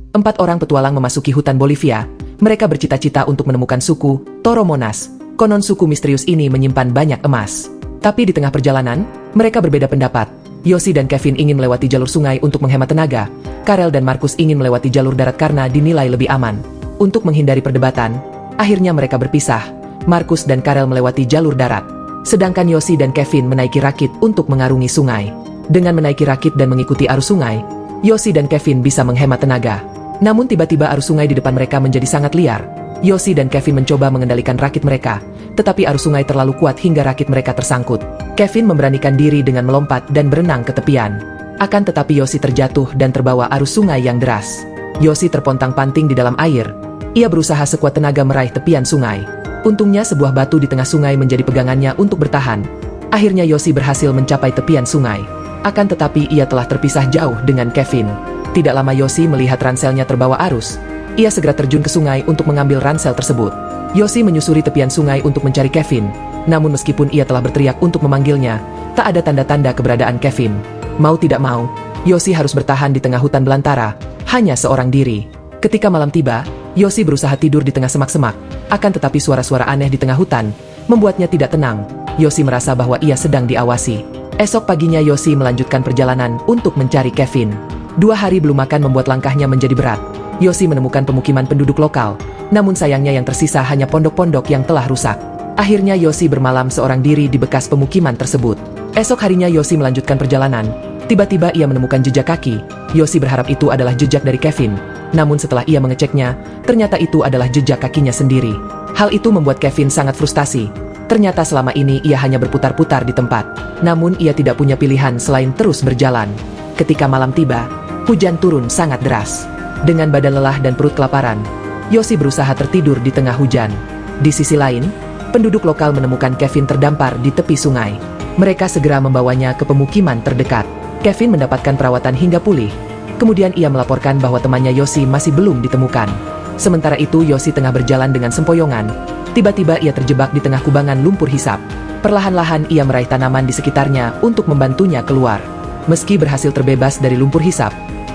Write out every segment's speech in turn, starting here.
4 orang petualang memasuki hutan Bolivia. Mereka bercita-cita untuk menemukan suku Toromonas. Konon suku misterius ini menyimpan banyak emas. Tapi di tengah perjalanan, mereka berbeda pendapat. Yoshi dan Kevin ingin melewati jalur sungai untuk menghemat tenaga. Karel dan Markus ingin melewati jalur darat karena dinilai lebih aman. Untuk menghindari perdebatan, akhirnya mereka berpisah. Markus dan Karel melewati jalur darat. Sedangkan Yoshi dan Kevin menaiki rakit untuk mengarungi sungai. Dengan menaiki rakit dan mengikuti arus sungai, Yoshi dan Kevin bisa menghemat tenaga. Namun tiba-tiba arus sungai di depan mereka menjadi sangat liar. Yoshi dan Kevin mencoba mengendalikan rakit mereka, tetapi arus sungai terlalu kuat hingga rakit mereka tersangkut. Kevin memberanikan diri dengan melompat dan berenang ke tepian. Akan tetapi Yoshi terjatuh dan terbawa arus sungai yang deras. Yoshi terpontang-panting di dalam air. Ia berusaha sekuat tenaga meraih tepian sungai. Untungnya sebuah batu di tengah sungai menjadi pegangannya untuk bertahan. Akhirnya Yoshi berhasil mencapai tepian sungai. Akan tetapi ia telah terpisah jauh dengan Kevin. Tidak lama Yoshi melihat ranselnya terbawa arus. Ia segera terjun ke sungai untuk mengambil ransel tersebut. Yoshi menyusuri tepian sungai untuk mencari Kevin. Namun meskipun ia telah berteriak untuk memanggilnya, tak ada tanda-tanda keberadaan Kevin. Mau tidak mau, Yoshi harus bertahan di tengah hutan belantara, hanya seorang diri. Ketika malam tiba, Yoshi berusaha tidur di tengah semak-semak. Akan tetapi suara-suara aneh di tengah hutan membuatnya tidak tenang. Yoshi merasa bahwa ia sedang diawasi. Esok paginya Yoshi melanjutkan perjalanan untuk mencari Kevin. 2 hari belum makan membuat langkahnya menjadi berat. Yoshi menemukan pemukiman penduduk lokal, namun sayangnya yang tersisa hanya pondok-pondok yang telah rusak. Akhirnya Yoshi bermalam seorang diri di bekas pemukiman tersebut. Esok harinya Yoshi melanjutkan perjalanan. Tiba-tiba ia menemukan jejak kaki. Yoshi berharap itu adalah jejak dari Kevin. Namun setelah ia mengeceknya, ternyata itu adalah jejak kakinya sendiri. Hal itu membuat Kevin sangat frustasi. Ternyata selama ini ia hanya berputar-putar di tempat. Namun ia tidak punya pilihan selain terus berjalan. Ketika malam tiba, hujan turun sangat deras. Dengan badan lelah dan perut kelaparan, Yoshi berusaha tertidur di tengah hujan. Di sisi lain, penduduk lokal menemukan Kevin terdampar di tepi sungai. Mereka segera membawanya ke pemukiman terdekat. Kevin mendapatkan perawatan hingga pulih. Kemudian ia melaporkan bahwa temannya Yoshi masih belum ditemukan. Sementara itu Yoshi tengah berjalan dengan sempoyongan. Tiba-tiba ia terjebak di tengah kubangan lumpur hisap. Perlahan-lahan ia meraih tanaman di sekitarnya untuk membantunya keluar. Meski berhasil terbebas dari lumpur hisap,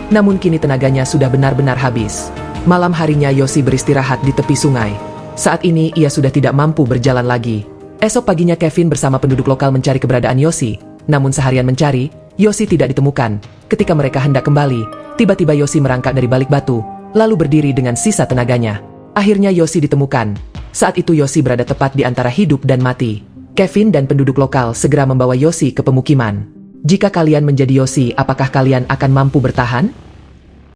namun kini tenaganya sudah benar-benar habis. Malam harinya Yoshi beristirahat di tepi sungai. Saat ini ia sudah tidak mampu berjalan lagi. Esok paginya Kevin bersama penduduk lokal mencari keberadaan Yoshi. Namun seharian mencari, Yoshi tidak ditemukan. Ketika mereka hendak kembali, tiba-tiba Yoshi merangkak dari balik batu, lalu berdiri dengan sisa tenaganya. Akhirnya Yoshi ditemukan. Saat itu Yoshi berada tepat di antara hidup dan mati. Kevin dan penduduk lokal segera membawa Yoshi ke pemukiman. Jika kalian menjadi Yoshi, apakah kalian akan mampu bertahan?